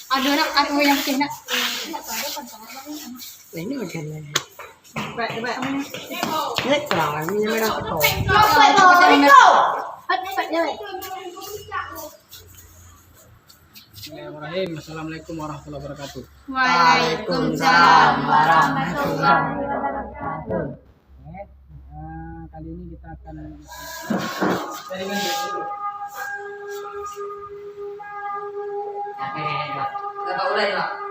Ada nak aku yang kena. Ini bagiannya. Ini kurang ini merah betul. Bismillahirrahmanirrahim. Assalamualaikum warahmatullahi wabarakatuh. Waalaikumsalam warahmatullahi wabarakatuh. Kali ini kita akan Oke, Pak. Kita mulai, Pak.